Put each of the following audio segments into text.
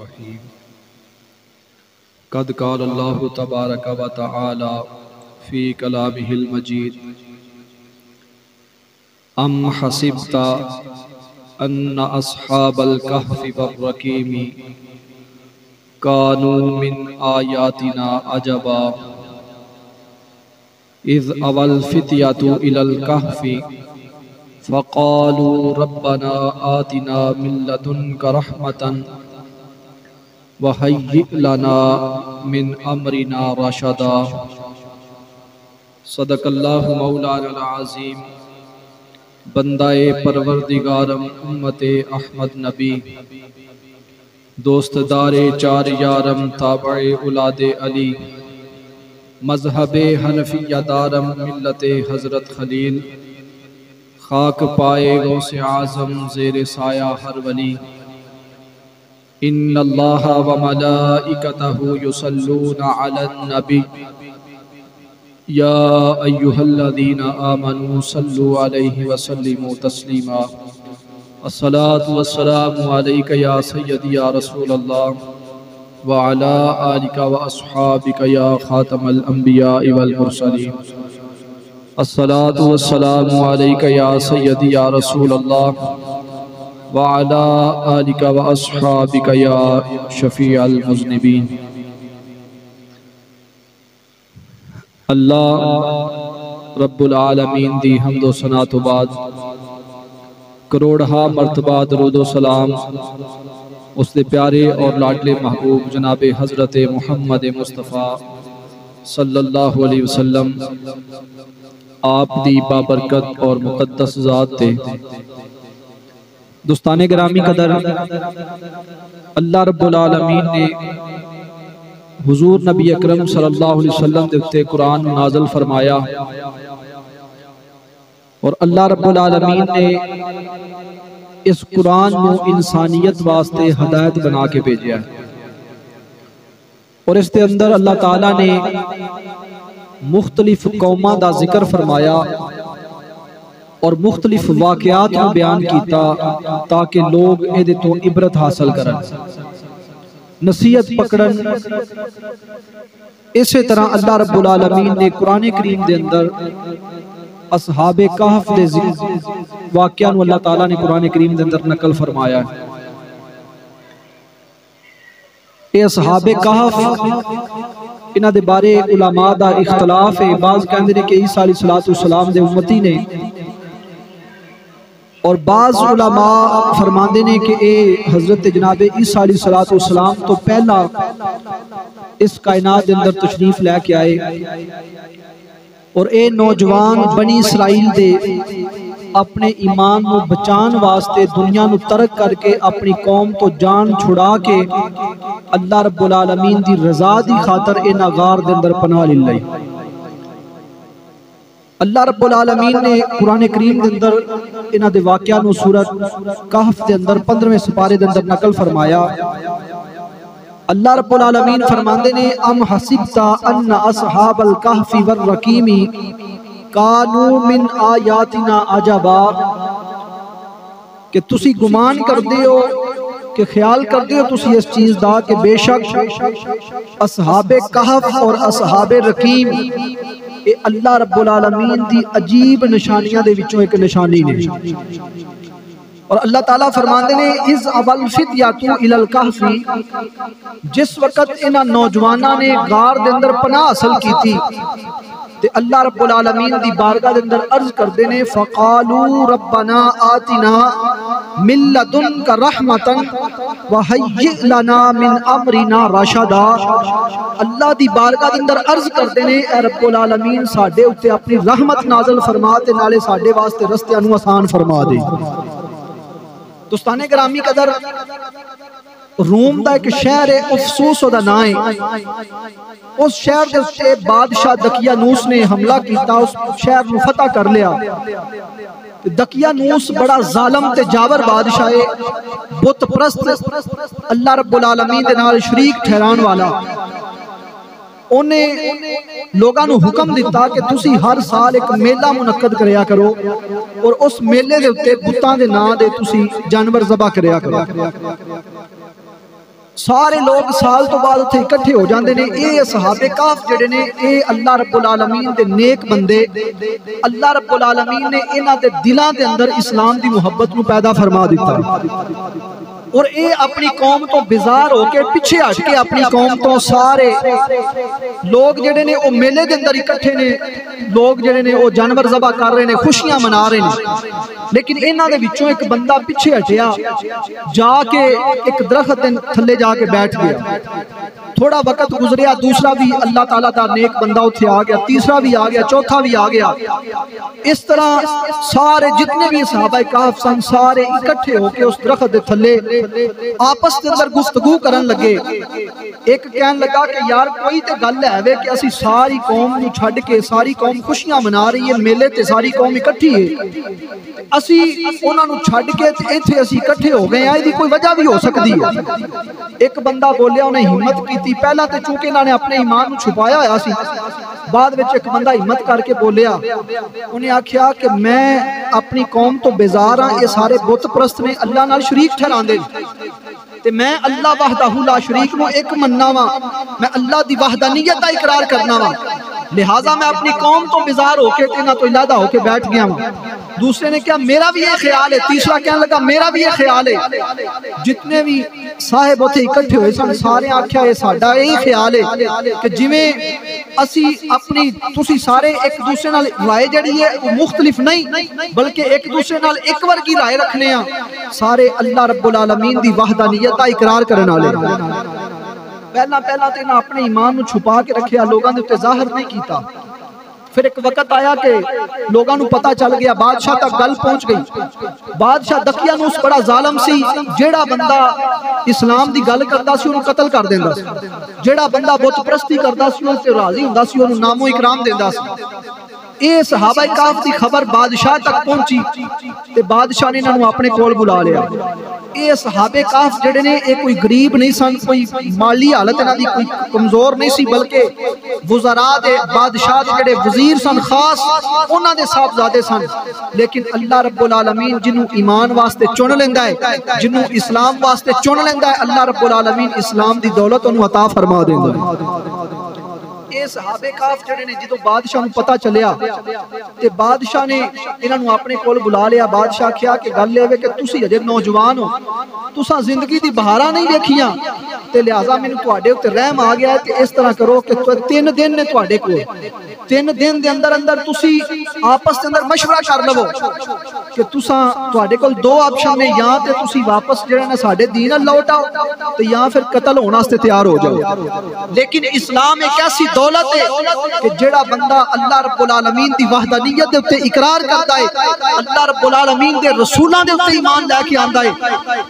الرحیم قد قال اللہ تبارک و تعالی فی کلامہ المجید ام حسبت ان اصحاب الکہف والرقیم کانوا من آیاتنا عجبا اذ اوى الفتية الى الکہف فقالوا ربنا آتنا من لدنك رحمة وهيئ لنا من أمرنا رشدا صدق اللہ مولانا العظیم۔ بندہ پروردگارم امت احمد نبی، دوست دار چار یارم تابع اولاد علی، مذہب حنفیہ دارم ملت حضرت خلیل، خاک پائے غوث اعظم زیر سایہ ہر ولی۔ ان اللہ و ملائکتہ یصلون علی النبی یا ایہا الذین آمنوا صلوا علیہ وسلموا تسلیما۔ الصلاة والسلام علیک یا سیدی یا رسول اللہ وعلی آلک و اصحابک یا خاتم الانبیاء والمرسلین۔ الصلاة والسلام علیک یا سیدی یا رسول اللہ وعلی آلک و اصحابک یا شفیع المذنبین۔ اللہ رب العالمین دی حمد و ثنا تو بعد کروڑہا مرتبہ درود و سلام اس دے پیارے اور لاڈلے محبوب جناب حضرت محمد مصطفیٰ صلی اللہ علیہ وسلم آپ دی بابرکت اور مقدس ذات تے۔ دوستان گرامی قدر، اللہ رب العالمین نے حضور نبی اکرم صلی اللہ علیہ وسلم دے قرآن نازل فرمایا، اور اللہ رب العالمین نے اس قرآن کو انسانیت واسطے ہدایت بنا کے بھیجا ہے، اور اس کے اندر اللہ تعالیٰ نے مختلف قوماں دا ذکر فرمایا اور مختلف واقعات کو بیان کیتا تاکہ لوگ ایدے تو عبرت حاصل کرن، نصیحت پکڑن۔ اسی طرح اللہ رب العالمین نے قرآن کریم دے اندر اصحاب کہف دے واقعان اللہ تعالیٰ نے قرآن کریم دے اندر نقل فرمایا ہے۔ اے اصحاب کہف، انہاں دے بارے علماء دا اختلاف ہے، بعض کہندے نے کہ عیسیٰ علیہ السلام دے امتی نے، اور بعض علماء فرماندے نے کہ اے حضرت جناب عیسیٰ علیہ السلام تو پہلا اس کائنات دے اندر تشریف لے کے آئے، اور اے نوجوان بنی اسرائیل دے اپنے ایمان کو بچان واسطے دنیا نو ترک کر کے اپنی قوم تو جان چھڑا کے اللہ رب العالمین دی رضا دی خاطر انہاں غار دے اندر پناہ لے لئی۔ اللہ رب العالمین نے قرآن کریم دے اندر انہاں دے واقعہ نو سورت کہف دے اندر 15ویں سپارے دے اندر نقل فرمایا۔ اللہ رب العالمین فرماندے نے ام حسبت ان اصحاب الکہف والرقیم کانوا من آیاتنا عجبا، کہ تسی گمان کر دیو کہ خیال کر دیو تسی اس چیز دا کہ بے شک اصحاب کہف اور اصحاب رقیم اے اللہ رب العالمین دی عجیب نشانیاں دے وچوں ایک نشانی نے۔ اور اللہ تعالیٰ فرماندے نے اِذْ أَوَى الْفِتْيَةُ إِلَى الْكَهْفِ، جس وقت انہاں نوجوانہ نے غار دے اندر پناہ حاصل کی تھی تے اللہ رب العالمین دی بارگاہ دے اندر عرض کر دینے فَقَالُوا رَبَّنَا آتِنَا مِن لَدُنْكَ رَحْمَةً وَهَيِّئْ لَنَا مِنْ أَمْرِنَا رَشَدًا۔ اللہ دی بارگاہ دے اندر عرض کر دینے اے رب العالمین ساڈے اُتے اپنی رحمت نازل فرما تے نالے ساڈے واسطے رستے انو آسان فرما دے۔ دوستان گرامی قدر، روم دا ایک شہر ہے افسوس دا نائیں، اس شہر کے بادشاہ دقیانوس نے حملہ کیتا، اس شہر نو فتح کر لیا۔ دقیانوس بڑا ظالم تے جاور بادشاہ ہے، بت پرست، اللہ رب العالمین دے نال شریک ٹھہران والا۔ انہیں لوگاں نو حکم دیتا کہ تسی ہر سال ایک میلہ منعقد کریا کرو اور اس میلے دے اتے بتاں دے نا دے تسی جانور ذبح کریا کرو۔ سارے لوگ سال تو بعد اتھے اکٹھے ہو جاندے نے. اے اصحاب کہف جڑے نے اے اللہ رب العالمین دے نیک بندے, اللہ رب العالمین نے انہاں دے دلاں دے اندر اسلام دی محبت نو پیدا فرما دیتا ہے. اور اے اپنی قوم تو بیزار ہو کے پیچھے ہٹ کے اپنی قوم تو سارے لوگ جڑے نے او میلے دے اندر اکٹھے نے, لوگ جڑے نے او جانور ذبح کر رہے نے, خوشیاں منا رہے نے. لیکن انہاں دے وچوں ایک بندہ پیچھے ہٹیا, جا کے ایک درخت دے تھلے جا کے بیٹھ گیا. تھوڑا وقت گزریا, دوسرا بھی اللہ تعالیٰ دا نیک بندہ اتھے آ گیا, تیسرا بھی آ گیا, چوتھا بھی آ گیا. اس طرح سارے جتنے بھی صحابہ کہف سن سارے اکٹھے ہو کے اس درخت دے تھلے آپس کے اندر گفتگو کرن لگے. ایک کہن لگا کہ یار کوئی تے گل ہے کہ اسی ساری قوم نو چھڈ کے, ساری قوم خوشیاں منا رہی ہے, میلے تے ساری قوم اکٹھی ہے, اسی انہاں نو چھڈ کے تے ایتھے اسی اکٹھے ہو گئے ہیں, دی کوئی وجہ بھی ہو سکتی ہے. ایک بندہ بولیا, انہیں ہمت کی تھی. پہلا تے چونکہ انہوں نے اپنے ایمان نو چھپایا ہوا سی, بعد وچ ایک بندہ ہمت کر کے بولیا, انہیں آکھیا کہ میں اپنی قوم تو بیزار ہاں, یہ سارے بت پرست نے, اللہ نال شریک ٹھہراندے تے میں اللہ وحدہ لا شریک نو ایک مننا وا, میں اللہ دی وحدانیت دا اقرار کرنا وا, لہٰذا میں اپنی قوم تو بیزار ہو کے تینا تو علیحدہ ہو کے بیٹھ گیا ہوں. دوسرے نے کہا میرا بھی یہ خیال ہے, تیسرا کہنے لگا میرا بھی یہ خیال ہے. جتنے بھی صاحب اتھے اکٹھے ہوئے سن سارے آکھیا یہ ساڈا یہی خیال ہے کہ جویں اسی اپنی تسی سارے ایک دوسرے نال رائے جڑی ہے وہ مختلف نہیں بلکہ ایک دوسرے نال ایک ورگی رائے رکھنے ہیں, سارے اللہ رب العالمین دی وحدانیت دا اقرار کرن والے. پہلا تے نہ اپنے ایمان نو چھپا کے رکھیا, لوگاں دے تے ظاہر نہیں کیتا. پھر ایک وقت آیا کہ لوگاں نو پتہ چل گیا, بادشاہ تک گل پہنچ گئی. بادشاہ دقیانوس بڑا ظالم سی, جیڑا بندہ اسلام دی گل کردا سی انہوں قتل کر دیندا سی, جیڑا بندہ بت پرستی کردا سی انہوں تے راضی ہوندا سی, انہوں نام و اکرام دیندا سی. اے صحابہ کہف دی خبر بادشاہ تک پہنچی تے بادشاہ نے انہوں اپنے کول بلا لیا. اے صحابہ کہف جڑے نے اے کوئی غریب نہیں سن, کوئی مالی حالت انہاں دی کوئی کمزور نہیں سی, بلکہ وزراء دے بادشاہ دے جڑے وزیر سن خاص انہاں دے صاحبزادے سن. لیکن اللہ رب العالمین جنوں ایمان واسطے چن لیندا ہے, جنوں اسلام واسطے چن لیندا ہے, اللہ رب العالمین اسلام دی دولت انہوں عطا فرما دیندا ہے. اے صحابہ کہف جڑے نے جدوں بادشاہ نوں پتہ چلیا تے بادشاہ نے انہاں نوں اپنے کول بلا لیا. بادشاہ کہیا کہ گل اے کہ تسی اجے نوجوان ہو, تساں زندگی دی بہاراں نہیں دیکھیاں تے لہذا مینوں تواڈے اوتے رحم آ گیا ہے کہ اس طرح کرو کہ 3 دن نے تواڈے کول, 3 دن دے اندر تسی آپس دے اندر مشورہ کر لو کہ تساں تواڈے کول 2 آپشن نے, یا تے تسی واپس جڑا نا ساڈے دین نال لوٹ آؤ تے یا پھر قتل ہونے واسطے تیار ہو جاؤ. لیکن اسلام ایک ایسی دولت ہے کہ جڑا بندہ اللہ رب العالمین دی وحدانیت دے اوتے اقرار کرتا ہے, اللہ رب العالمین دے رسولاں دے اوتے ایمان لے کے آندا ہے,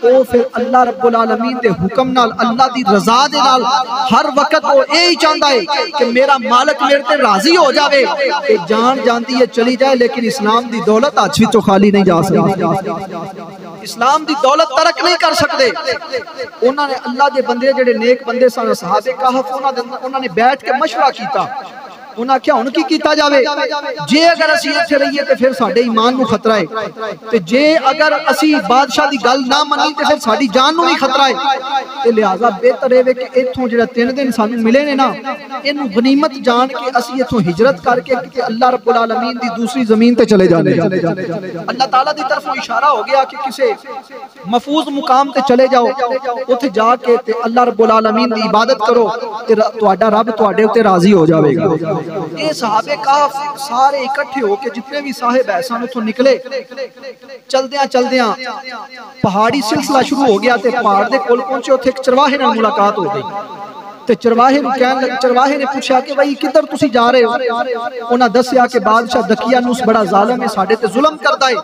او پھر اللہ رب العالمین دے حکم نال, اللہ دی رضا دے نال ہر وقت وہ یہی چاہتا ہے کہ میرا مالک میرے تے راضی ہو جاوے, کہ جان جانتی ہے چلی جائے لیکن اسلام دی دولت آج بھی تو خالی نہیں جا سکتی. اسلام دی دولت ترک نہیں کر سکتے. انہوں نے اللہ دے بندے جڑے نیک بندے سن صحابہ کہف, انہوں نے بیٹھ کے مشورہ کیتا. انہاں کیا ان کی کیتا جاوے, جے اگر اسی ایتھے رہیے تے پھر ساڈے ایمان نو خطرہ ہے, تے جے اگر اسی بادشاہ دی گل نہ منی تے پھر ساڈی جان نو بھی خطرہ ہے, تے لہذا بہتر ہے کہ ایتھوں جڑا 3 دن سانوں ملے نے نا اینوں غنیمت جان کے اسی ایتھوں ہجرت کر کے کہ اللہ رب العالمین دی دوسری زمین تے چلے جانے. اللہ تعالیٰ دی طرف اشارہ ہو گیا کہ کسے محفوظ مقام تے چلے جاؤ, اوتھے جا کے تے اللہ رب العالمین دی عبادت کرو تے تہاڈا رب تہاڈے اوتے راضی ہو جاوے گا. اے صحابہ کہف سارے اکٹھے ہو کے جتنے بھی صاحب ایسا اتھوں نکلے, چلدیاں پہاڑی سلسلہ شروع ہو گیا تے پہاڑ دے کول پہنچے, اوتھے ایک چرواہے نال ملاقات ہو گئی. تے چرواہے نے پوچھا کہ بھائی کدھر تسی جا رہے ہو؟ انہاں دسیا کہ بادشاہ دقیانوس بڑا ظالم ہے, ساڈے تے ظلم کردا ہے,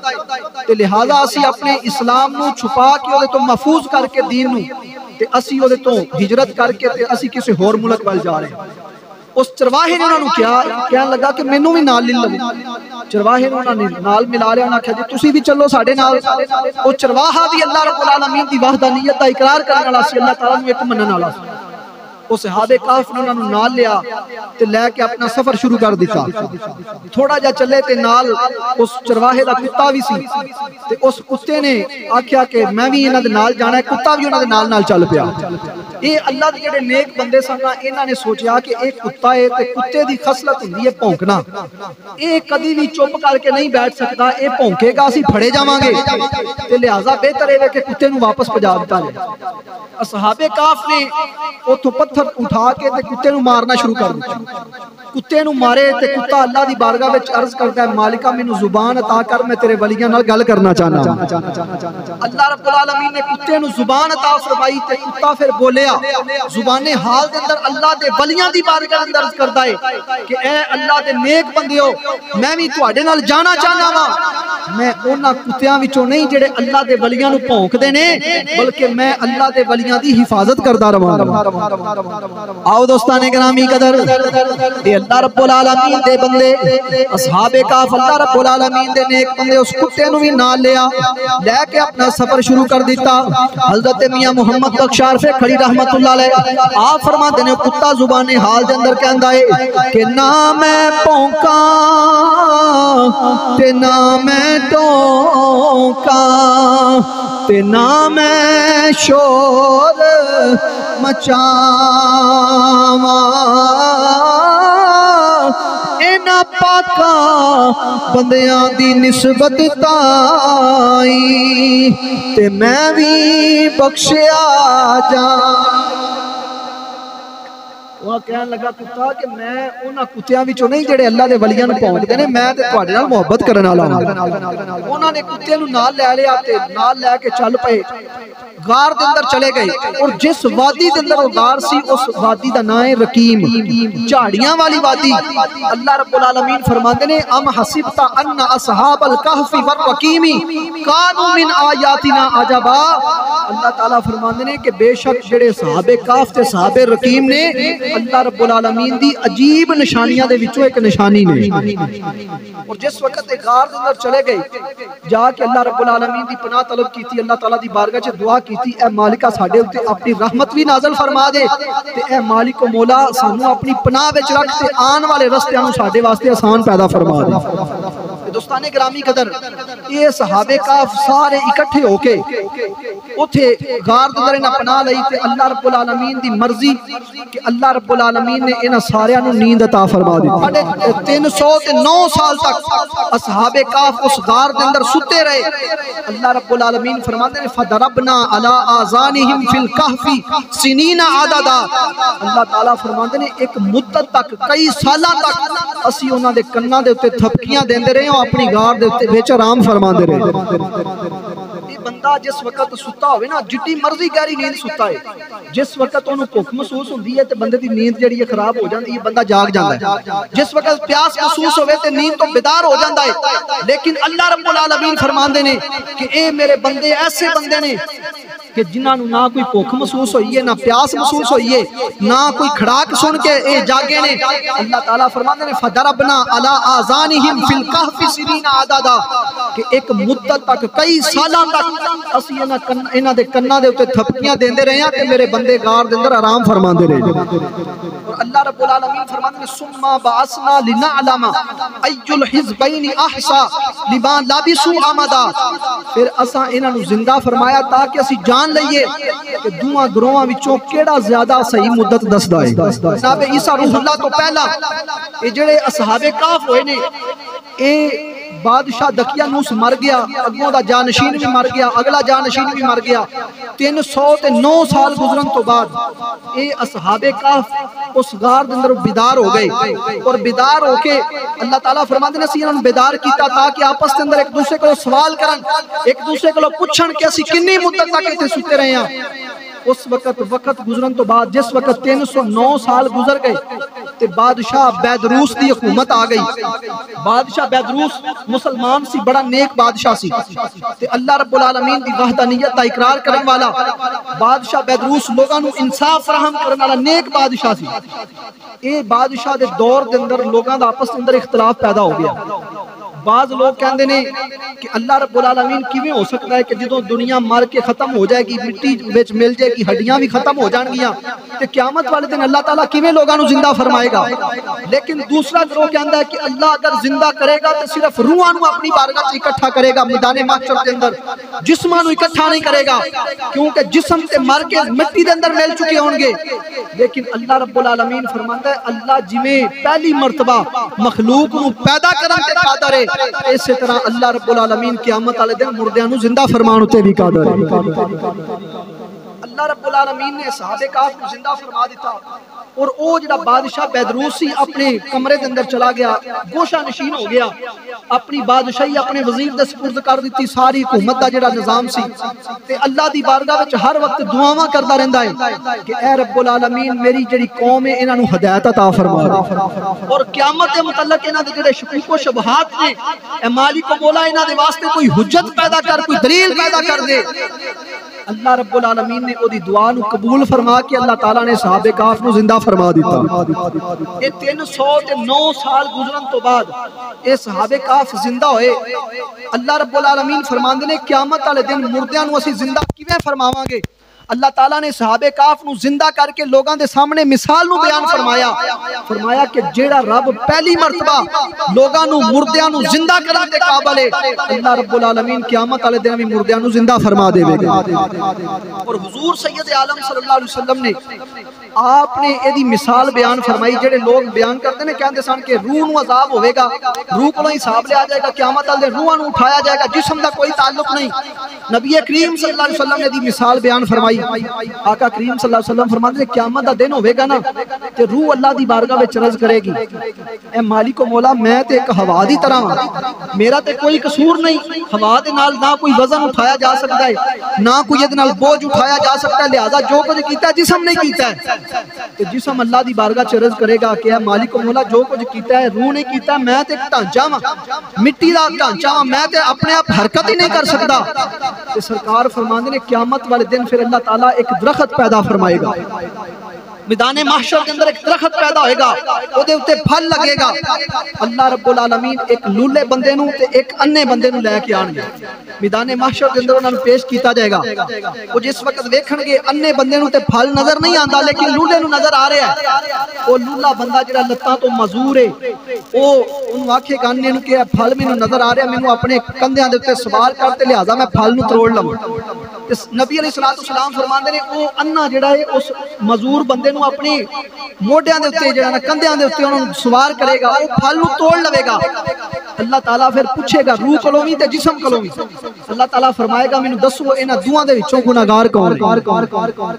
تے لہذا اسی اپنے اسلام نو چھپا کے اودے تو محفوظ کر کے دین نو تے اسی اودے تو ہجرت کر کے تے اسی کسی ہور ملک وال جا رہے ہیں. اس چرواہے نے انہوں نے کہنے لگا کہ مینوں بھی نال لے لو. چرواہے نے انہوں نے نال ملا لیا, انہوں نے کہا جی تسی بھی چلو ساڈے نال. وہ چرواہا بھی اللہ رب العالمین دی وحدانیت دا اقرار کرنے والا سی, اللہ تعالیٰ نے ایک منن والا سی. وہ صحابہ کہف نے انہوں نے نال لیا تے لے کے اپنا سفر شروع کر دیتا. تھوڑا جا چلے تے نال اس چرواہے دا کتا بھی سی تے اس کتے نے آکھیا کہ میں بھی انہاں دے نال جانا ہے. کتا بھی انہاں دے نال چل پیا. یہ اللہ دے جڑے نیک بندے سن انہاں نے سوچیا کہ ایک کتا ہے تے کتے دی خصلت ہوندی ہے بھونکنا. یہ کدی بھی چپ کر کے نہیں بیٹھ سکتا, یہ بھونکے گا اسی پھڑے جاواں گے تے لہذا بہتر ہے کہ کتے نو واپس بجا دیتا جائے. اصحاب کہف نے اتھوں پتھر اٹھا کے تے کتے نو مارنا شروع کر دیا. کتے نو مارے تے کتا اللہ دی بارگاہ وچ عرض کرتا ہے مالکا مینوں زبان عطا کر, میں تیرے ولیاں نال گل کرنا چاہنا. اللہ رب العالمین نے کتے نو زبان عطا فرمائی تے کتا پھر بولیا زبان حال دے اندر اللہ دے ولیاں دی بارگاہ اندر عرض کردا ہے کہ اے اللہ دے نیک بندیو میں بھی تواڈے نال جانا چاہنا وا. میں انہاں کتیاں وچوں نہیں جڑے اللہ دے ولیاں نو بھونکدے نے بلکہ میں اللہ دے ولیاں دی حفاظت کردا رہواں. آؤ دوستان گرامی قدر, اے اللہ رب العالمین دے بندے اصحاب کہف اللہ رب العالمین دے نیک بندے اس کتے نو بھی نال لیا لے کے اپنا سفر شروع کر دیتا. حضرت میاں محمد بخش عارفے کھڑی رحمت اللہ علیہ آپ فرماتے ہیں کتا زبان حال دے اندر کہندا ہے کہ نہ میں بھونکاں تے نہ میں ٹونکاں تے نہ میں شور مچاواں اینا پاکاں بندیاں دی نسبت تائی تے میں بھی بخشیا جاں. وہ کہنے لگا کتا کہ میں انہاں کتیاں وچوں نہیں جڑے اللہ دے ولیاں نو بھونکدے نے, میں تے تواڈے نال محبت کرن والا ہاں. انہاں نے کتے نو نال لے لیا تے نال لے کے چل پئے غار دے اندر چلے گئے. اور جس وادی دے اندر وہ غار سی اس وادی دا نام ہے رقیم, جھاڑیاں والی وادی. اللہ رب العالمین فرماندے نے ام حسبت ان اصحاب الکہف والرقیم کانوا من آیاتنا عجبا. اللہ تعالیٰ فرماندے نے کہ بے شک جڑے صحابہ کہف تے صحابہ رقیم نے اللہ رب العالمین دی عجیب نشانیاں دے وچوں ایک نشانی نے. اور جس وقت غار دے اندر چلے گئے جا کے اللہ رب العالمین دی پناہ طلب کیتی, اللہ تعالیٰ دی بارگاہ چ دعا کیتی اے مالکہ ساڈے اوتے اپنی رحمت بھی نازل فرما دے تے اے مالک و مولا سانو اپنی پناہ وچ رکھ تے آن والے رستیاں نوں ساڈے واسطے آسان پیدا فرما دے. دوستان گرامی قدر یہ صحابہ کہف سارے اکٹھے ہو کے اوتھے غار دے اندر انہاں پناہ لئی تے اللہ رب العالمین دی مرضی کہ اللہ رب العالمین نے انہاں ساریاں نوں نیند عطا فرما دی. 309 سال تک اصحاب کہف اس غار دے اندر ستے رہے. اللہ رب العالمین فرماتے ہیں فضربنا علی آذانہم فی الکہف سنین عددا. اللہ تعالیٰ فرماتے ہیں ایک مدت تک کئی سالاں تک اسی انہاں دے کناں دے اوتے تھپکیاں دیندے رہے اور اپنی غار دے اوتے وچ آرام فرماندے رہے. یہ بندہ جس وقت ستا ہوئے نا جتنی مرضی گہری نیند ستا ہے, جس وقت انہوں بھوک محسوس ہوندی ہے تے بندے دی نیند جڑی ہے خراب ہو جاندی ہے, بندہ جاگ جاندا ہے. جس وقت پیاس محسوس ہوئے تے نیند تو بیدار ہو جاندا ہے. لیکن اللہ رب العالمین فرماندے نے کہ اے میرے بندے ایسے بندے نے کہ جنہاں نو نہ کوئی بھوک محسوس ہوئی ہے, نہ پیاس محسوس ہوئی ہے, نہ کوئی کھڑاک سن کے اے جاگے نے. اللہ تعالیٰ فرماتے ہیں فضربنا علی آذانہم فی الکہف سنین عددا کہ ایک مدت تک کئی سالاں تک اسی انہاں دے کناں دے اوتے تھپکیاں دیندے رہے ہیں تے میرے بندے غار دے اندر آرام فرماندے رہے. اور اللہ رب العالمین فرماتے ہیں ثم بعثنا لنعلم ای الحزبین احصی لما لبثوا امدا. پھر اساں انہاں نو زندہ فرمایا تاکہ اسی جان لئیے کہ دوہاں گروہاں وچوں کیڑا زیادہ صحیح مدت دسدا ہے. جناب عیسیٰ روح اللہ تو پہلا یہ جڑے اصحاب کہف ہوئے نے اے بادشاہ دقیانوس مر گیا, اگوں دا جانشین بھی مر گیا, اگلا جانشین بھی مر گیا. 309 سال گزرن تو بعد اے اصحاب کہف اس غار دے اندر بیدار ہو گئے. اور بیدار ہو کے اللہ تعالیٰ فرماتے ہیں اسی انہوں نے بیدار کیتا تاکہ آپس کے اندر ایک دوسرے کو سوال کرن, ایک دوسرے کو پوچھن کہ اسی کنی مدت تک ایتھے ستے رہے ہیں. اس وقت گزرن تو بعد جس وقت 309 سال گزر گئے تے بادشاہ بیدروس دی حکومت آ گئی. بادشاہ بیدروس مسلمان سی, بڑا نیک بادشاہ سی تے اللہ رب العالمین دی وحدانیت دا اقرار کرن والا بادشاہ بیدروس لوگاں نو انصاف فراہم کرن والا نیک بادشاہ سی. اے بادشاہ دے دور دے اندر لوگاں دا آپس دے اندر اختلاف پیدا ہو گیا. بعض لوگ کہندے نے کہ اللہ رب العالمین کیویں ہو سکتا ہے کہ جدوں دنیا مر کے ختم ہو جائے گی, مٹی وچ مل جائے گی, ہڈیاں بھی ختم ہو جان گیاں, تے قیامت والے دن اللہ تعالیٰ کیویں لوگاں نو زندہ فرمائے گا. لیکن دوسرا گروہ کہندا ہے کہ اللہ اگر زندہ کرے گا تو صرف روحاں نو اپنی بارگاہ وچ اکٹھا کرے گا میدان محشر دے اندر, جسماں نو اکٹھا نہیں کرے گا کیونکہ جسم تے مر کے مٹی دے اندر مل چکے ہون گے. لیکن اللہ رب العالمین فرماندا ہے اللہ جویں پہلی مرتبہ مخلوق نو پیدا کرن تے قادر ہے, اسی طرح اللہ رب العالمین قیامت والے دن مردیاں نو زندہ فرمان تے بھی قادر ہے. اللہ رب العالمین نے صحابہ کہف کو زندہ فرما دیتا اور او جڑا بادشاہ بیدروسی اپنے کمرے دے اندر چلا گیا, گوشہ نشین ہو گیا, اپنی بادشاہی اپنے وزیر دے سپرد کر دیتی, ساری حکومت دا جڑا نظام سی تے اللہ دی بارگاہ وچ ہر وقت دعاواں کردا رہندا ہے کہ اے رب العالمین میری جڑی قوم ہے انہاں نو ہدایت عطا فرما دے, اور قیامت دے متعلق انہاں دے جڑے شکوک و شبہات نے اے مالک و مولا انہاں دے واسطے کوئی حجت پیدا کر, کوئی دلیل پیدا کر دے. اللہ رب العالمین نے او دی دعا نو قبول فرما کے اللہ تعالیٰ نے صحابہ کہف نو زندہ فرما دیتا. یہ 309 سال گزرن تو بعد اے صحابہ کہف زندہ ہوئے. اللہ رب العالمین فرماندے نے قیامت والے دن مردیاں نو اسی زندہ کیویں فرماواں گے. اللہ تعالیٰ نے صحابہ کہف نو زندہ کر کے لوگاں دے سامنے مثال نو بیان فرمایا کہ جیڑا رب پہلی مرتبہ لوگاں نو مردیاں نو زندہ کرن دے قابل ہے, اللہ رب العالمین قیامت والے دن بھی مردیاں نو زندہ فرما دے گا. اور حضور سید عالم صلی اللہ علیہ وسلم نے آپ نے ایدی مثال بیان فرمائی. جڑے لوگ بیان کرتے ہیں کہندے سن کہ روح نو عذاب ہوئے گا, روح کو حساب لیا جائے گا, قیامت والے روحاں نو اٹھایا جائے گا, جسم دا کوئی تعلق نہیں. نبی کریم صلی اللہ علیہ وسلم نے دی مثال بیان فرمائی. آقا کریم صلی اللہ علیہ وسلم فرماتے ہیں قیامت دا دن ہوئے گا نا کہ روح اللہ دی بارگاہ وچ عرض کرے گی اے مالک و مولا میں تے ایک ہوا دی طرح ہاں, میرا تے کوئی قصور نہیں, ہوا دے نال نہ کوئی وزن اٹھایا جا سکتا ہے نہ کوئی ادھے نال بوجھ اٹھایا جا سکتا ہے, لہذا جو کچھ کیتا ہے جسم نہیں کیتا ہے. کہ جسم اللہ دی بارگاہ چ عرض کرے گا کہ اے مالک و مولا جو کچھ کیتا ہے روح نے کیتا ہے, میں تے ایک ڈھانچہ ہاں, مٹی دا ڈھانچہ ہاں, میں تے اپنے آپ حرکت ہی نہیں کر سکتا. کہ سرکار فرماندے نے قیامت والے دن پھر اللہ تعالیٰ ایک درخت پیدا فرمائے گا, میدان محشر کے اندر ایک درخت پیدا ہوئے گا, او دے اتے پھل لگے گا. اللہ رب العالمین ایک لولے بندے نو تے ایک انے بندے نو لے کے آن گے, میدان محشر کے اندر انہوں نے پیش کیتا جائے گا. وہ جس وقت دیکھن گے انے بندے نو تے پھل نظر نہیں آندا لیکن لولے نو نظر آ رہا ہے. وہ لولا بندہ جڑا لتاں تو مزور ہے او انہوں آکھے گا انے نو کہ پھل میں نظر آ رہا ہے, میں نو اپنے کندھیاں دے اتے سوار کرتے لہذا میں پھل نو تروڑ لوں. نبی علیہ السلام فرماندے نے او انا جڑا ہے اس مزور بندے نو اپنی موڈیاں دے اتے جڑا نا کندھیاں دے اتے انہوں سوار کرے گا, او پھل نو توڑ لوے گا. اللہ تعالیٰ پھر پوچھے گا روح کلومی تے جسم کلومی. اللہ تعالیٰ فرمائے گا میں دسو انہاں دوہاں دے وچوں گناہگار کون ہے,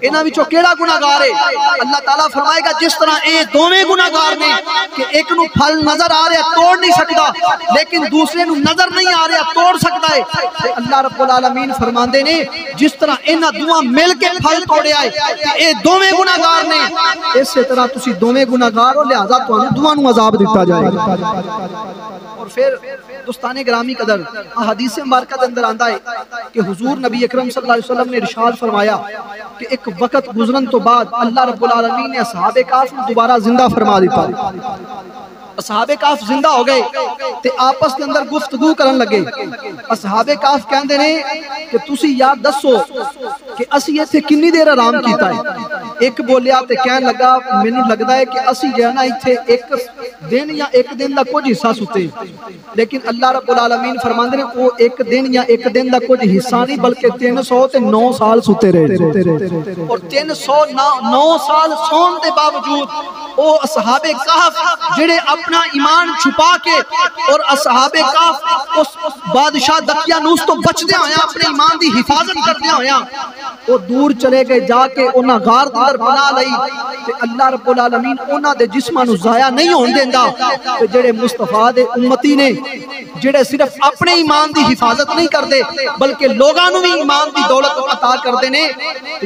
انہاں وچوں کیڑا گناہگار ہے. اللہ تعالیٰ فرمائے گا جس طرح اے دوویں گناہگار نے کہ ایک نو پھل نظر آ رہا توڑ نہیں سکتا لیکن دوسرے نو نظر نہیں آ رہا توڑ سکتا ہے. اللہ رب العالمین فرماندے نے جس طرح انہاں دوہاں مل کے پھل توڑے آئے اے دوویں گناہگار نے, اسی طرح تسی دوویں گناہگار ہو لہذا تانوں دوہاں نو عذاب دتا جائے گا. اور پھر دوستان گرامی قدر حدیث مبارکہ دے اندر آندا ہے کہ حضور نبی اکرم صلی اللہ علیہ وسلم نے ارشاد فرمایا کہ ایک وقت گزرن تو بعد اللہ رب العالمین نے اصحاب کہف کو دوبارہ زندہ فرما دیتا. اصحاب کہف زندہ ہو گئے تے آپس کے اندر گفتگو کرن لگے. اصحاب کہف کہندے نے کہ تسی یاد دسو کہ اسی ایتھے کنی دیر آرام کیتا ہے. ایک بولیا تے کہن لگا مینوں لگدا ہے کہ اسی جو ہے نا ایتھے ایک دن یا ایک دن دا کچھ حصہ سوتے, لیکن اللہ رب العالمین فرماندے نے وہ ایک دن یا ایک دن دا کچھ حصہ نہیں بلکہ 309 سال سوتے رہے. اور 309 سال سون دے باوجود او اصحاب کہف جڑے اپنا ایمان چھپا کے اور اصحاب کہف اس بادشاہ دقیانوس تو بچدے ہویا اپنے ایمان دی حفاظت کردے ہویا وہ دور چلے گئے جا کے انہاں غار در بنا لئی تے اللہ رب العالمین انہاں دے جسماں نو ضائع نہیں ہون دیندا. تے جڑے مصطفیٰ دے امتی نے جڑے صرف اپنے ایمان دی حفاظت نہیں کردے بلکہ لوگاں نو بھی ایمان دی دولت عطا کردے نے.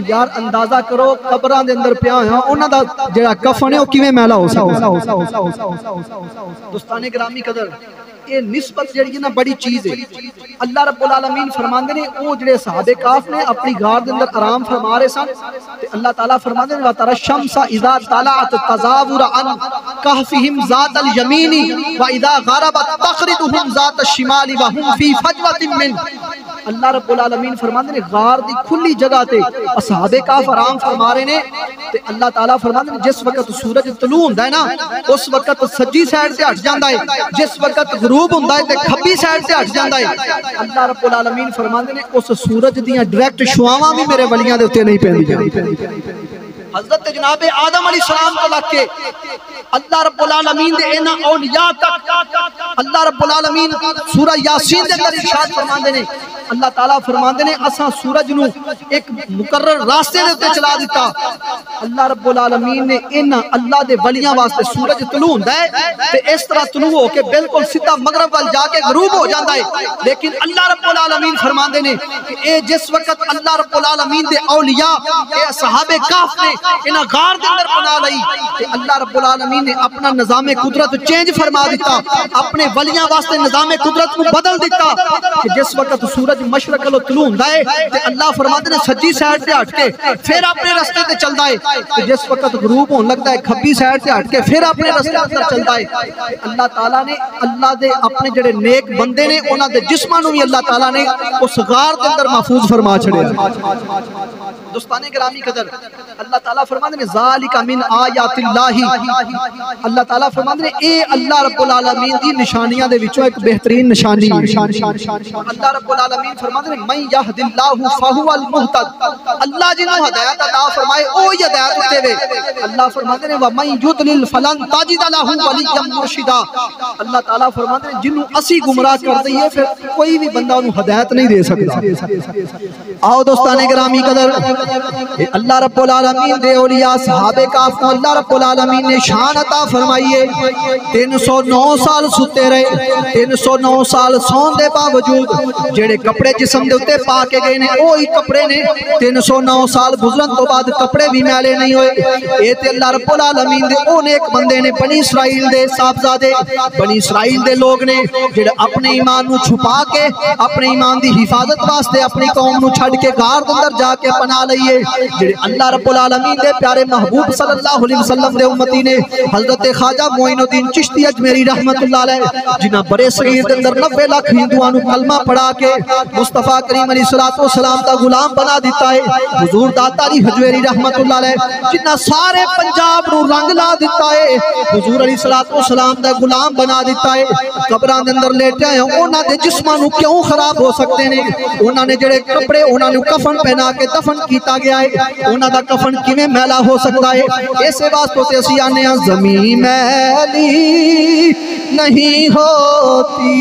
یار اندازہ کرو قبراں دے اندر پیا ہویا انہاں دا جڑا کفن ہے او کیویں میلا ہو سکدا. دوستان گرامی قدر یہ نسبت جڑی نا بڑی چیز ہے. اللہ رب العالمین فرماندے نے او جڑے صحابہ کہف نے اپنی غار دے اندر آرام فرما رہے سن تے اللہ تعالیٰ فرماندے نے وَتَرَى الشَّمْسَ إِذَا طَلَعَتْ تَزَاوَرُ عَنْ كَهْفِهِمْ ذَاتَ الْيَمِينِ وَإِذَا غَرَبَتْ تَقْرِضُهُمْ ذَاتَ الشِّمَالِ وَهُمْ فِي فَجْوَةٍ مِّنْهُ. اللہ رب العالمین فرماندے نے غار دی کھلی جگہ تے اصحاب کہف آرام فرما رہے نے تے اللہ تعالیٰ فرماندے نے جس وقت سورج طلوع ہوندا ہے نا اس وقت سجی سائڈ تے ہٹ جاندا ہے، جس وقت غروب ہوندا ہے تے کھبی سائڈ تے ہٹ جاندا ہے۔ اللہ رب العالمین فرماندے نے اس سورج دیاں ڈائریکٹ شعاواں بھی میرے ولیاں دے اوتے نہیں پیندیاں۔ حضرت جناب آدم علیہ السلام کو لگ کے اللہ رب العالمین دے اینا اولیاء تک اللہ رب العالمین سورہ یاسین دے اندر ارشاد فرماندے نے، اللہ تعالیٰ فرماندے نے اساں سورج نو ایک مقرر راستے دے تے چلا دیتا۔ اللہ رب العالمین نے اینا اللہ دے ولیاں واسطے سورج طلوع ہوندا ہے تے اس طرح طلوع ہو کے بالکل سیدھا مغرب وال جا کے غروب ہو جاندا ہے، لیکن اللہ رب العالمین فرماندے نے کہ اے جس وقت اللہ رب العالمین دے اولیاء اے اصحاب کہف نے انہاں غار دے اندر بنا لئی تے اللہ رب العالمین نے اپنا نظام قدرت چینج فرما دیتا، اپنے ولیاں واسطے نظام قدرت کو بدل دیتا کہ جس وقت سورج مشرق لو طلوع ہوندا ہے تے اللہ فرماتے نے سجی سائڈ سے ہٹ کے پھر اپنے راستے تے چلدا ہے تے جس وقت غروب ہون لگتا ہے کھبی سائڈ سے ہٹ کے پھر اپنے راستے تے چلدا ہے۔ اللہ تعالیٰ نے اللہ دے اپنے جڑے نیک بندے نے انہاں دے جسماں نو بھی اللہ تعالیٰ نے اس غار دے اندر محفوظ فرما چھڑیا۔ دوستان گرامی قدر اللہ تعالیٰ فرماتے ہیں ذالک من آیات اللہ، اللہ تعالیٰ فرماتے ہیں اے اللہ رب العالمین دی نشانیاں دے وچوں ایک بہترین نشانی۔ اللہ رب العالمین فرماتے ہیں من یہد اللہ فہو المہتد، اللہ جنہوں ہدایت عطا فرمائے او ہدایت اتے وے۔ اللہ فرماتے ہیں ومن یضلل فلن تجد لہ ولیا مرشدا، اللہ تعالیٰ فرماتے ہیں جنہوں اسی گمراہ کر دئیے پھر کوئی بھی بندہ انہوں ہدایت نہیں دے سکتا۔ آؤ دوستان گرامی قدر اللہ رب العالمین دے اولیاء صحابہ کہف کو اللہ رب العالمین نے شان عطا فرمائیے، 309 سال ستے رہے، 309 سال سون دے باوجود جڑے کپڑے جسم دے اتے پا کے گئے نے وہی کپڑے نے 309 سال گزرن تو بعد کپڑے بھی میلے نہیں ہوئے۔ اے تے اللہ رب العالمین دے او نیک بندے نے بنی اسرائیل دے صاحبزادے بنی اسرائیل دے لوگ نے جڑے اپنے ایمان نو چھپا کے اپنے ایمان دی حفاظت واسطے اپنی قوم نو چھڑ کے غار دے اندر جا کے پناہ لئیے، جڑے اللہ رب العالمین دے پیارے محبوب صلی اللہ علیہ وسلم دے امتی نے حضرت خواجہ معین الدین چشتی اجمیری رحمت اللہ علیہ جنہ برے صغیر دے اندر 90 لاکھ ہندوانو کلمہ پڑھا کے مصطفیٰ کریم علیہ السلام دا غلام بنا دیتا ہے، حضور داتا علی حجویری رحمت اللہ علیہ جنہ سارے پنجاب نو رنگ لا دیتا ہے، حضور علیہ السلام دا غلام بنا دیتا ہے۔ قبران دے اندر لیٹے ہیں انہاں دے جسمانو کیوں خراب ہو سکتے ہیں، انہاں نے جڑے کپڑے انہاں نے کفن پہنا کے دفن کیتا گیا ہے انہاں دا کفن کیویں میلا ہو سکتا ہے۔ ایسے واسطے تے اسی آنے ہیں زمین میلی نہیں ہوتی،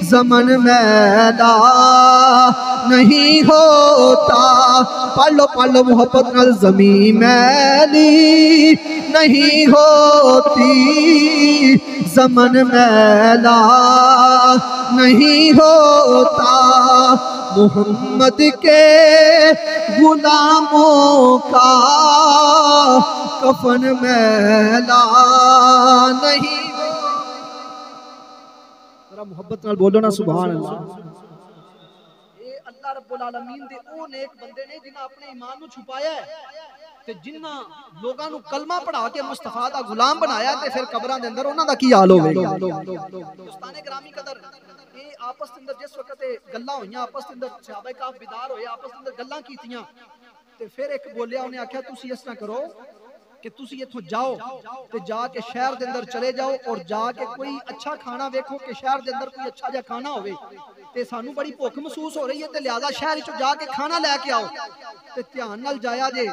زمن میلا نہیں ہوتا، پڑھ لو محبت نال زمین میلی نہیں ہوتی، زمن میلا نہیں ہوتا، محمد کے غلاموں کا کفن میلا نہیں۔ ذرا محبت نال بولو نا سبحان اللہ۔ اے اللہ رب العالمین دے او نیک بندے نے جنہاں اپنے ایمان نو چھپایا ہے تے جنہاں لوگاں نو کلمہ پڑھا کے مصطفیٰ دا غلام بنایا تے پھر قبراں دے اندر انہاں دا کی حال ہوے گا۔ دوستان گرامی قدر آپس اندر جس وقت گلاں ہوئیاں آپس اندر صحابہ کہف بیدار ہوئے آپس اندر گلاں کیتیاں تے پھر ایک بولیا انہیں آکھیا تسی اس طرح کرو کہ تسی اتھوں جاؤ تے جا کے شہر دے اندر چلے جاؤ اور جا کے کوئی اچھا کھانا ویکھو کہ شہر دے اندر کوئی اچھا جا کھانا ہوئے تے سانو بڑی بھوک محسوس ہو رہی ہے تے لہذا شہر وچوں جا کے کھانا لے کے آؤ تے دھیان نال جایا جے۔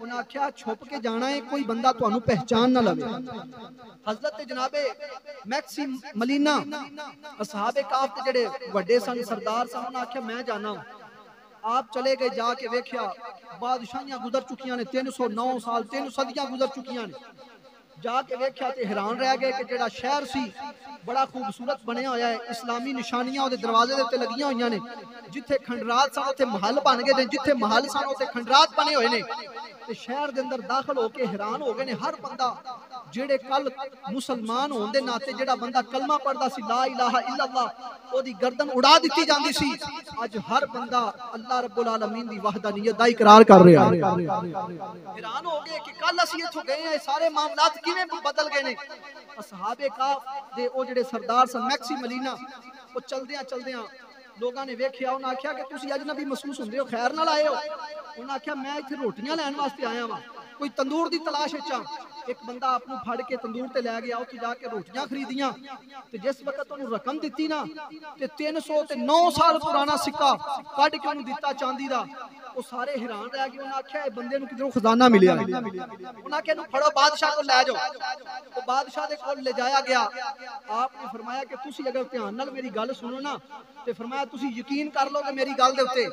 انہاں آکھیا چھپ کے جانا ہے کوئی بندہ تانوں پہچان نہ لوے۔ حضرت جناب میکسی ملینا اصحاب کہف تے جڑے وڈے سن سردار سن انہاں آکھیا میں جانا ہوں۔ آپ چلے گئے جا کے ویکھیا بادشاہیاں گزر چکیاں نے 309 سال 3 صدیاں گزر چکیاں نے، جا کے ویکھیا تے حیران رہ گئے کہ جڑا شہر سی بڑا خوبصورت بنیا ہویا ہے، اسلامی نشانیاں دے دروازے دے تے لگیاں ہوئیاں نے، جتھے کھنڈرات سن اوتھے محل بن گئے نے، جتھے محل سن اوتھے کھنڈرات بنے ہوئے نے تے شہر دے اندر داخل ہو کے حیران ہو گئے نے۔ ہر بندہ جڑے کل مسلمان ہون دے ناتے جڑا بندہ کلمہ پڑھدا سی لا الہ الا اللہ او دی گردن اڑا دتی جاندی سی، اج ہر بندہ اللہ رب العالمین دی وحدانیت دا اقرار کر رہا ہے۔ حیران ہو گئے کہ کل اسی ایتھوں گئے ہیں سارے معاملات کیویں بدل گئے نے۔ اصحاب کہف دے او جڑے سردار سن میکسی ملینا او چلدیاں چلدیاں لوگاں نے ویکھیا انہاں آکھیا کہ تسی اجنبی محسوس ہوندے ہو خیر نال آئے ہو انہاں آکھیا میں ایتھے روٹیاں لین واسطے آیا ہاں کوئی تندور دی تلاش وچ ایک بندہ آپ کو پھڑ کے تندور تے لے گیا اوتھے جا کے روٹیاں خریدیاں تے جس وقت انہوں رقم دتی نا تے 309 سال پرانا سکہ کڈ کے انہوں دتا چاندی دا وہ سارے حیران رہ گئے انہاں آکھیا اے بندے نوں کدھروں خزانہ ملیا ہے انہاں آکھیا نوں پھڑو بادشاہ کو لے جاؤ وہ بادشاہ دے کول لے جایا گیا آپ نے فرمایا کہ تسی اگر دھیان نال میری گل سنو نا تے فرمایا تسی یقین کر لو کہ میری گل دے اوتے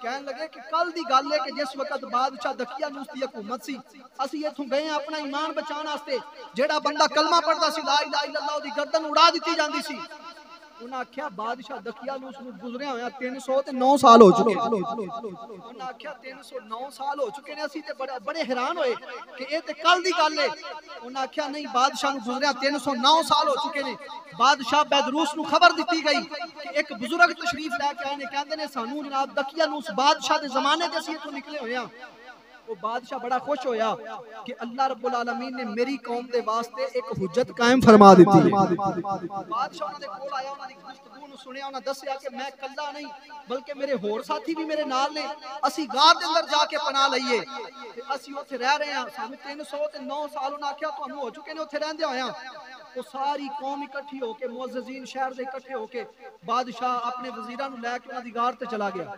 کہن لگے کہ کل دی گل ہے کہ جس وقت بادشاہ دقیانوس دی حکومت سی اسی ایتھوں گئے اپنا ایمان بچان واسطے جیڑا بندہ کلمہ پڑھدا سی لا الہ الا اللہ دی گردن اڑا دتی جاندی سی انہاں آکھیا بادشاہ دقیانوس نوں گزریا ہویا 309 سال ہو چکے انہاں آکھیا 309 سال ہو چکے نے اسی تے بڑے حیران ہوئے کہ اے تے کل دی گل ہے انہاں آکھیا نہیں بادشاہ نوں گزریا 309 سال ہو چکے نے بادشاہ بیدروس نوں خبر دتی گئی کہ ایک بزرگ تشریف لے کے آئے نے کہندے نے سانوں جناب دقیانوس بادشاہ دے زمانے تے اسی اتوں نکلے ہوئے ہاں وہ بادشاہ بڑا خوش ہویا کہ اللہ رب العالمین نے میری قوم دے واسطے ایک حجت قائم فرما دیتی ہے بادشاہ انہاں دے کول آیا انہاں دی گفتگو نوں سنیا انہاں دسیا کہ میں کلا نہیں بلکہ میرے ہور ساتھی بھی میرے نال نے اسی غار دے اندر جا کے پناہ لئیے تے اسی اوتھے رہ رہے ہاں سانوں 309 سال انہاں آکھیا تانوں ہو چکے نے اوتھے رہندے ہویاں وہ ساری قوم اکٹھی ہو کے معززین شہر دے اکٹھے ہو کے بادشاہ اپنے وزیراں نوں لے کے انہاں دی غار تے چلا گیا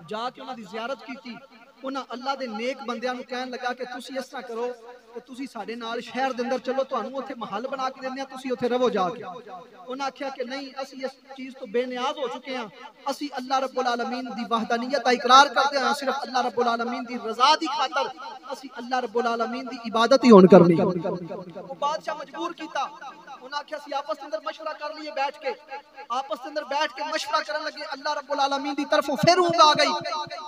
جا کے انہاں دی زیارت کیتی انہاں اللہ دے نیک بندیاں نوں کہن لگا کہ تسی اس طرح کرو کہ تسی ساڈے نال شہر دے اندر چلو تانوں اوتھے محل بنا کے دیندے ہاں تسی اوتھے رہو جا کے انہاں آکھیا کہ نہیں اسی اس چیز تو بے نیاز ہو چکے ہیں اسی اللہ رب العالمین دی وحدانیت دا اقرار کرتے ہیں صرف اللہ رب العالمین دی رضا دی خاطر اسی اللہ رب العالمین دی عبادت ہی ہون کرنی وہ بادشاہ مجبور کیتا انہاں آکھیا سی آپس اندر مشورہ کر لیے بیٹھ کے آپس اندر بیٹھ کے مشورہ کرن لگے اللہ رب العالمین دی طرفوں پھر اونگ آ گئی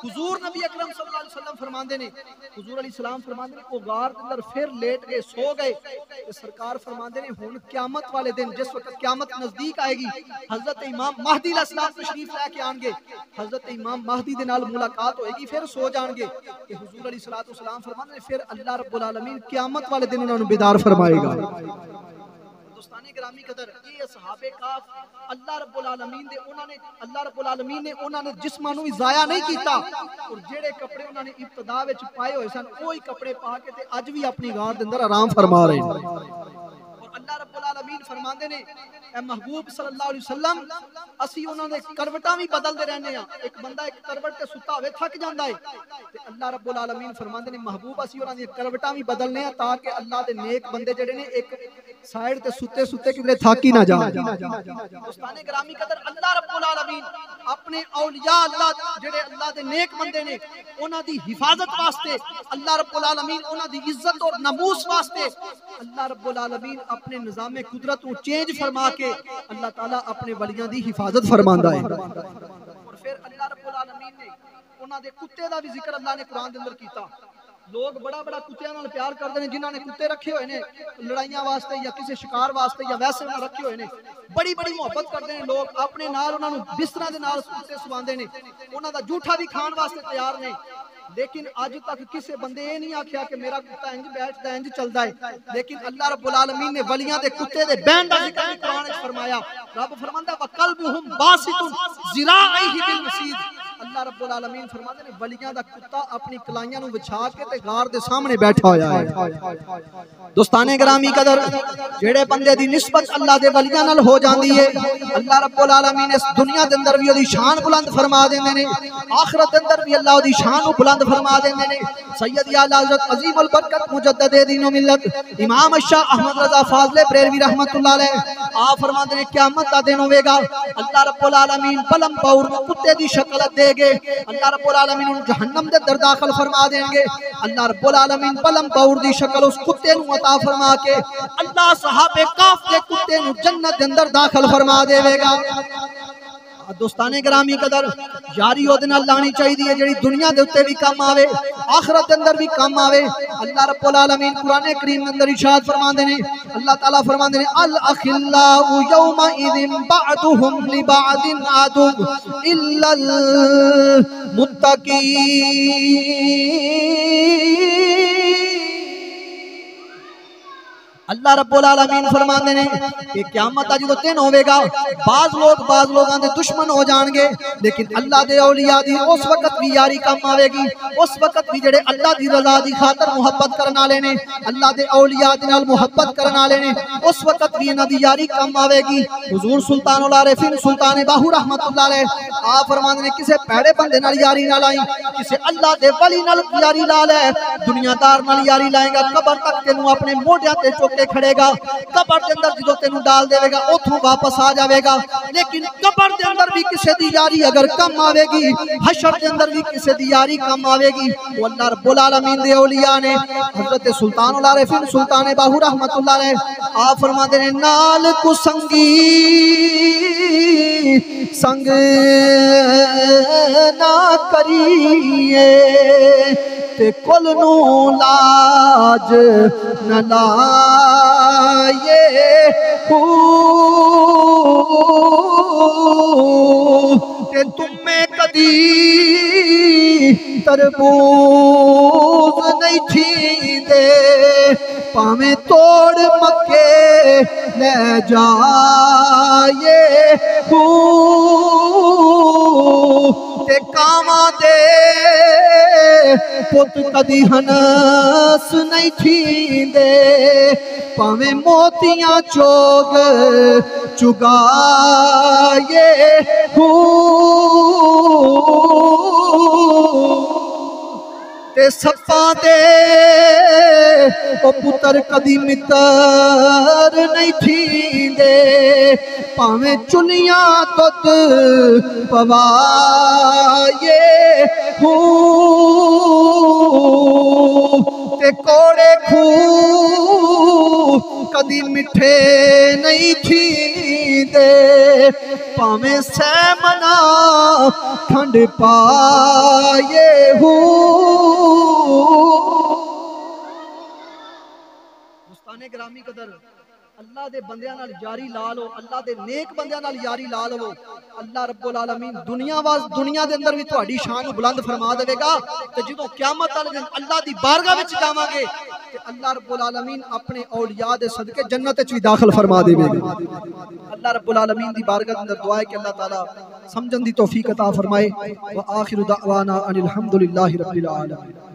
حضور نبی اکرم صلی اللہ علیہ وسلم فرماندے نے حضور علیہ السلام فرماندے نے وہ غار کے اندر پھر لیٹ گئے سو گئے کہ سرکار فرماندے نے ہن قیامت والے دن جس وقت قیامت نزدیک آئے گی حضرت امام مہدی علیہ السلام تشریف لے کے آن گے حضرت امام مہدی دے نال ملاقات ہوئے گی پھر سو جان گے کہ حضور علیہ السلام فرماندے نے پھر اللہ رب العالمین قیامت والے دن انہاں نوں بیدار فرمائے گا دوستانی گرامی قدر یہ اصحاب کاف اللہ رب العالمین دے اللہ رب العالمین نے انہاں نے جسماں نوں ضائع نہیں کیتا اور جڑے کپڑے انہاں نے ابتدا وچ پائے ہوئے سن وہی کپڑے پا کے تے اج بھی اپنی غار دے اندر آرام فرما رہے ہیں اور اللہ رب العالمین فرماندے نے اے محبوب صلی اللہ علیہ وسلم اسی انہاں دے کروٹاں بھی بدلدے رہنے ہاں ایک بندہ ایک کروٹ تے ستا ہوئے تھک جاندا ہے تے اللہ رب العالمین فرماندے نے محبوب اسی انہاں دی کروٹاں بھی بدلنے ہاں تاکہ اللہ دے نیک بندے جڑے نے ایک سائیڈ تے ستے ستے کدھر تھک ہی نہ جان دوستان گرامی قدر اللہ رب العالمین اپنے اولیاء اللہ جڑے اللہ دے نیک بندے نے انہاں دی حفاظت واسطے اللہ رب العالمین انہاں دی عزت اور ناموس واسطے اللہ رب العالمین اپنے نظام قدرت کو چینج فرما کے اللہ تعالیٰ اپنے ولیاں دی حفاظت فرماندا ہے اور پھر اللہ رب العالمین نے انہاں دے کتے دا بھی ذکر اللہ نے قرآن دے اندر کیتا لوگ بڑا بڑا کتیاں نال پیار کردے نے جنہاں نے کتے رکھے ہوئے نے لڑائیاں واسطے یا کسی شکار واسطے یا ویسے انہاں رکھے ہوئے نے بڑی بڑی محبت کردے نے لوگ اپنے نال انہاں نوں بستراں دے نال کتے سواندے نے انہاں دا جھوٹا بھی کھان واسطے تیار نے لیکن آج تک کسی بندے یہ نہیں آکھیا کہ میرا کتا انج بیٹھدا انج چلدا ہے لیکن اللہ رب العالمین نے ولیاں دے کتے دے بین دا ذکر قرآن وچ فرمایا رب فرماندا وَقَلْبُهُمْ بَاسِطٌ ذِرَاعَيْهِ بِالْوَصِيدِ اللہ رب العالمین فرماتے ہیں ولیاں دا کتا اپنی کلائیاں نوں بچھا کے تے غار دے سامنے بیٹھا ہویا ہے دوستانے گرامی قدر جڑے بندے دی نسبت اللہ دے ولیاں نال ہو جاندی ہے اللہ رب العالمین اس دنیا دے اندر بھی اودی شان بلند فرما دیندے نے آخرت دے اندر بھی اللہ اودی شان نوں بلند فرما دیندے نے سید اعلی حضرت عظیم البرکت مجدد دین و ملت امام شاہ احمد رضا فاضل بریلوی رحمت اللہ علیہ آپ فرماتے ہیں قیامت دا دن ہوے گا اللہ رب العالمین پلم پاور کتے دی شکل دے گے اللہ رب العالمین ان جہنم دے در داخل فرما دیں گے اللہ رب العالمین پلم پاور دی شکل اس کتے نوں عطا فرما کے اللہ صحابہ کاف دے کتے نوں جنت دے اندر داخل فرما دے گا دوستانے گرامی قدر یاری او دے نال لانی چاہیے جڑی دنیا دے اوتے بھی کام آوے آخرت دے اندر بھی کام آوے اللہ رب العالمین قرآن کریم دے اندر ارشاد فرماندے نے اللہ تعالی فرماندے نے الاخلاء یومئذ بعضهم لبعض عدو الا المتقین اللہ رب العالمین فرماندے نے کہ قیامت اج دن ہوے گا، بعض لوگاں دے دشمن ہو جان گے، لیکن اللہ دے اولیاء دی اس وقت بھی یاری کم آوے گی، اس وقت بھی جڑے اللہ دی رضا دی خاطر محبت کرن والے نے، اللہ دے اولیاء دے نال محبت کرن والے نے، اس وقت بھی انہاں دی یاری کم آوے گی۔ حضور سلطان العارفین سلطان باہو رحمت اللہ علیہ آپ فرماندے نے کسے پیڑے بندے نال یاری نہ لائی، کسے اللہ دے ولی نال یاری لا لے، دنیا دار نال یاری لائے گا، قبر تک تینوں اپنے موڈیاں تے چوک کے کھڑے گا، قبر دے اندر جدوں تینوں ڈال دے گا اوتھوں واپس آ جاوے گا، لیکن قبر دے اندر بھی کسے دی یاری اگر کم آوے گی، حشر دے اندر بھی کسے دی یاری کم آوے گی۔ وہ اللہ رب العالمین دے اولیاء نے حضرت سلطان العارفین سلطان باہو رحمت اللہ علیہ آپ فرماتے ہیں نال کو سنگی سنگ نہ کریے تے کل نو لاج نہ لائے تے تم میں کدی تربوز نہیں تھی دے پاویں توڑ مکے لے جائے تے کاما دے پت کدی ہنس نہیں تھی دے پاویں موتیاں چوگ چگائے تے سپاں دے او پتر کدی متر نہیں تھی دے پاویں چلیاں تت پوائے تے کوڑے کھو کدی مٹھے نہیں تھی دے پاویں سہ منا ٹھنڈ پائے دوستانے گرامی قدر اللہ دے بندیاں نال یاری لا لو، اللہ دے نیک بندیاں نال یاری لا لو، اللہ رب العالمین دنیا دے اندر بھی تہاڈی شان بلند فرما دے گا تے جدوں قیامت والے دن اللہ دی بارگاہ وچ جاواں گے تے اللہ رب العالمین اپنے اولیاء دے صدقے جنت وچ بھی داخل فرما دے گا۔ اللہ رب العالمین دی بارگاہ دے اندر دعا ہے کہ اللہ تعالی سمجھن دی توفیق عطا فرمائے۔ وآخر دعوانا ان الحمدللہ رب العالمین۔